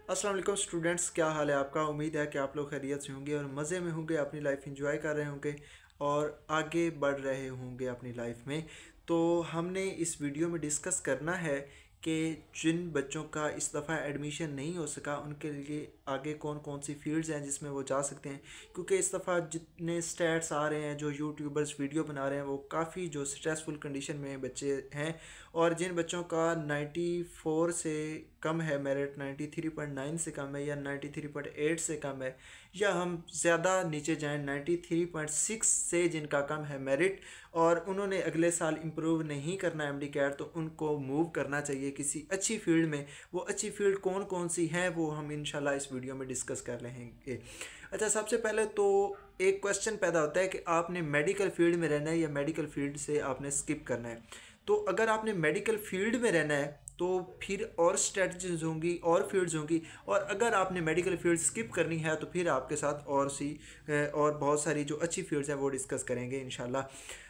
अस्सलाम वालेकुम स्टूडेंट्स, क्या हाल है आपका। उम्मीद है कि आप लोग खैरियत से होंगे और मज़े में होंगे, अपनी लाइफ एंजॉय कर रहे होंगे और आगे बढ़ रहे होंगे अपनी लाइफ में। तो हमने इस वीडियो में डिस्कस करना है कि जिन बच्चों का इस दफ़ा एडमिशन नहीं हो सका उनके लिए आगे कौन कौन सी फील्ड्स हैं जिसमें वो जा सकते हैं। क्योंकि इस दफ़ा जितने स्टैट्स आ रहे हैं, जो यूट्यूबर्स वीडियो बना रहे हैं, वो काफ़ी जो स्ट्रेसफुल कंडीशन में बच्चे हैं। और जिन बच्चों का 94 से कम है मेरिट, 93.9 से कम है या 93.8 से कम है, या हम ज़्यादा नीचे जाएं 93.6 से जिनका कम है मेरिट और उन्होंने अगले साल इम्प्रूव नहीं करना एमडी कैट, तो उनको मूव करना चाहिए किसी अच्छी फील्ड में। वो अच्छी फील्ड कौन कौन सी हैं वो हम इंशाल्लाह इस वीडियो में डिस्कस कर लेंगे। अच्छा, सबसे पहले तो एक क्वेश्चन पैदा होता है कि आपने मेडिकल फील्ड में रहना है या मेडिकल फील्ड से आपने स्किप करना है। तो अगर आपने मेडिकल फील्ड में रहना है तो फिर और स्ट्रेटजीज होंगी और फील्ड्स होंगी, और अगर आपने मेडिकल फील्ड स्किप करनी है तो फिर आपके साथ और बहुत सारी जो अच्छी फील्ड्स हैं वो डिस्कस करेंगे इंशाल्लाह।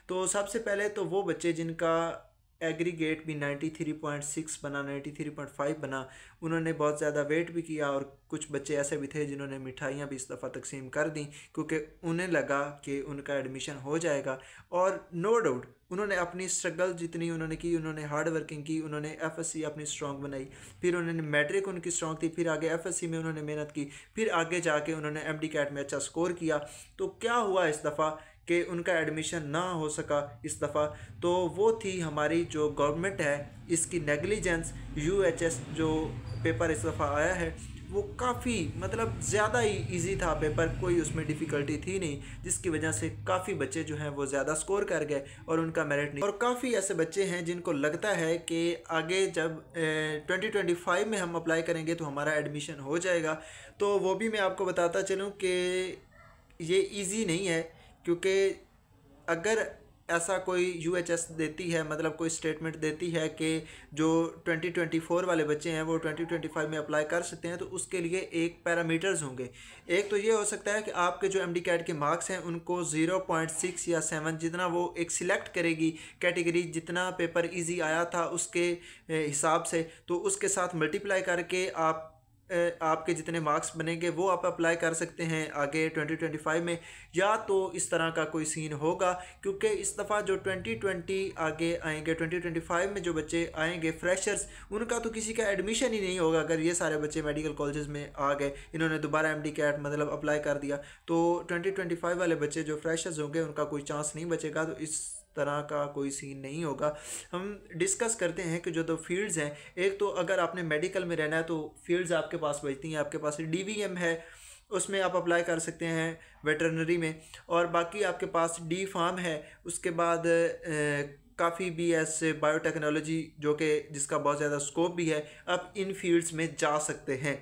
तो सबसे पहले तो वो बच्चे जिनका एग्रीगेट भी 93.6 बना, 93.5 बना, उन्होंने बहुत ज़्यादा वेट भी किया और कुछ बच्चे ऐसे भी थे जिन्होंने मिठाइयाँ भी इस दफ़ा तकसीम कर दी क्योंकि उन्हें लगा कि उनका एडमिशन हो जाएगा। और नो डाउट उन्होंने अपनी स्ट्रगल जितनी उन्होंने की, उन्होंने हार्ड वर्किंग की, उन्होंने एफएससी अपनी स्ट्रॉन्ग बनाई, फिर उन्होंने मैट्रिक उनकी स्ट्रॉन्ग थी, फिर आगे एफएससी में उन्होंने मेहनत की, फिर आगे जाके उन्होंने एमडी कैट में अच्छा स्कोर किया। तो क्या हुआ इस दफ़ा कि उनका एडमिशन ना हो सका इस दफ़ा, तो वो थी हमारी जो गवर्नमेंट है इसकी नेग्लिजेंस। यूएचएस जो पेपर इस दफ़ा आया है वो काफ़ी मतलब ज़्यादा ही इजी था पेपर, कोई उसमें डिफ़िकल्टी थी नहीं, जिसकी वजह से काफ़ी बच्चे जो हैं वो ज़्यादा स्कोर कर गए और उनका मेरिट नहीं। और काफ़ी ऐसे बच्चे हैं जिनको लगता है कि आगे जब 2025 में हम अप्लाई करेंगे तो हमारा एडमिशन हो जाएगा। तो वो भी मैं आपको बताता चलूँ कि ये ईजी नहीं है, क्योंकि अगर ऐसा कोई यूएचएस देती है, मतलब कोई स्टेटमेंट देती है कि जो 2024 वाले बच्चे हैं वो 2025 में अप्लाई कर सकते हैं, तो उसके लिए एक पैरामीटर्स होंगे। एक तो ये हो सकता है कि आपके जो एमडी कैट के मार्क्स हैं उनको 0.6 या 7 जितना वो एक सिलेक्ट करेगी कैटेगरी, जितना पेपर इजी आया था उसके हिसाब से, तो उसके साथ मल्टीप्लाई करके आपके जितने मार्क्स बनेंगे वो आप अप्लाई कर सकते हैं आगे 2025 में। या तो इस तरह का कोई सीन होगा, क्योंकि इस दफ़ा जो 2020 आगे आएंगे, 2025 में जो बच्चे आएंगे फ्रेशर्स, उनका तो किसी का एडमिशन ही नहीं होगा। अगर ये सारे बच्चे मेडिकल कॉलेजेस में आ गए, इन्होंने दोबारा एमडी कैट मतलब अप्लाई कर दिया, तो 2025 वाले बच्चे जो फ्रेशर्स होंगे उनका कोई चांस नहीं बचेगा। तो इस तरह का कोई सीन नहीं होगा। हम डिस्कस करते हैं कि जो दो फील्ड्स हैं, एक तो अगर आपने मेडिकल में रहना है तो फील्ड्स आपके पास बचती हैं। आपके पास डीवीएम है, उसमें आप अप्लाई कर सकते हैं वेटरनरी में, और बाकी आपके पास डी फार्म है, उसके बाद काफ़ी बीएस बायोटेक्नोलॉजी जो कि जिसका बहुत ज़्यादा स्कोप भी है, आप इन फील्ड्स में जा सकते हैं।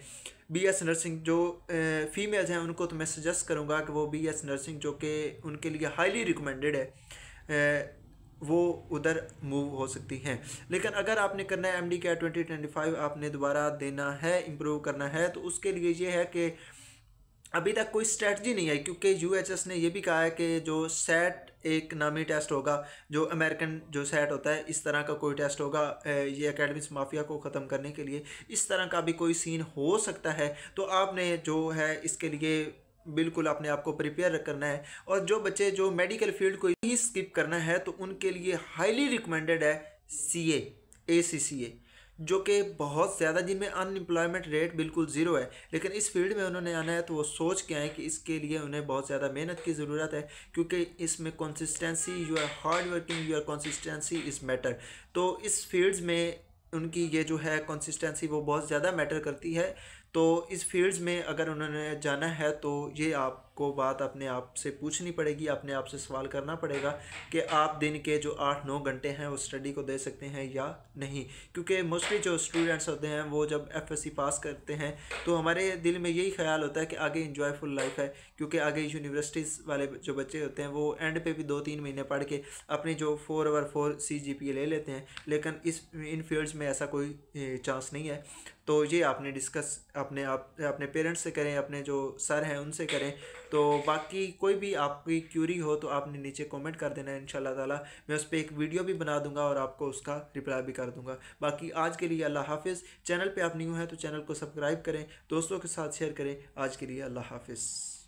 बीएस नर्सिंग जो फीमेल्स हैं उनको तो मैं सजेस्ट करूँगा कि वो बीएस नर्सिंग जो कि उनके लिए हाईली रिकमेंडेड है, वो उधर मूव हो सकती हैं। लेकिन अगर आपने करना है एमडी कैट 2025 आपने दोबारा देना है, इम्प्रूव करना है, तो उसके लिए ये है कि अभी तक कोई स्ट्रेटजी नहीं है, क्योंकि यूएचएस ने ये भी कहा है कि जो सेट एक नामी टेस्ट होगा, जो अमेरिकन जो सेट होता है, इस तरह का कोई टेस्ट होगा ये एकेडमिक्स माफिया को ख़त्म करने के लिए। इस तरह का भी कोई सीन हो सकता है, तो आपने जो है इसके लिए बिल्कुल अपने आप को प्रिपेयर करना है। और जो बच्चे जो मेडिकल फील्ड को ही स्किप करना है तो उनके लिए हाईली रिकमेंडेड है सीए, एसीसीए, जो कि बहुत ज़्यादा, जिनमें अनएम्प्लॉयमेंट रेट बिल्कुल ज़ीरो है, लेकिन इस फील्ड में उन्होंने आना है तो वो सोच के आए कि इसके लिए उन्हें बहुत ज़्यादा मेहनत की ज़रूरत है, क्योंकि इसमें consistency, you are hard working, your consistency is matter. तो इस फील्ड्स में उनकी ये जो है कंसिस्टेंसी वो बहुत ज़्यादा मैटर करती है। तो इस फील्ड्स में अगर उन्होंने जाना है तो ये आपको बात अपने आप से पूछनी पड़ेगी, अपने आप से सवाल करना पड़ेगा कि आप दिन के जो 8-9 घंटे हैं वो स्टडी को दे सकते हैं या नहीं। क्योंकि मोस्टली जो स्टूडेंट्स होते हैं वो जब एफएससी पास करते हैं तो हमारे दिल में यही ख्याल होता है कि आगे इंजॉयफुल लाइफ है, क्योंकि आगे यूनिवर्सिटीज़ वाले जो बच्चे होते हैं वो एंड पे भी 2-3 महीने पढ़ के अपनी जो 4/4 CGPA ले लेते हैं। लेकिन इन फील्ड्स में ऐसा कोई चांस नहीं है। तो ये आपने डिस्कस अपने पेरेंट्स से करें, अपने जो सर हैं उनसे करें। तो बाकी कोई भी आपकी क्यूरी हो तो आपने नीचे कमेंट कर देना है, इंशाल्लाह ताला मैं उस पर एक वीडियो भी बना दूंगा और आपको उसका रिप्लाई भी कर दूंगा। बाकी आज के लिए अल्लाह हाफिज़। चैनल पे आप न्यू हैं तो चैनल को सब्सक्राइब करें, दोस्तों के साथ शेयर करें। आज के लिए अल्लाह हाफिज़।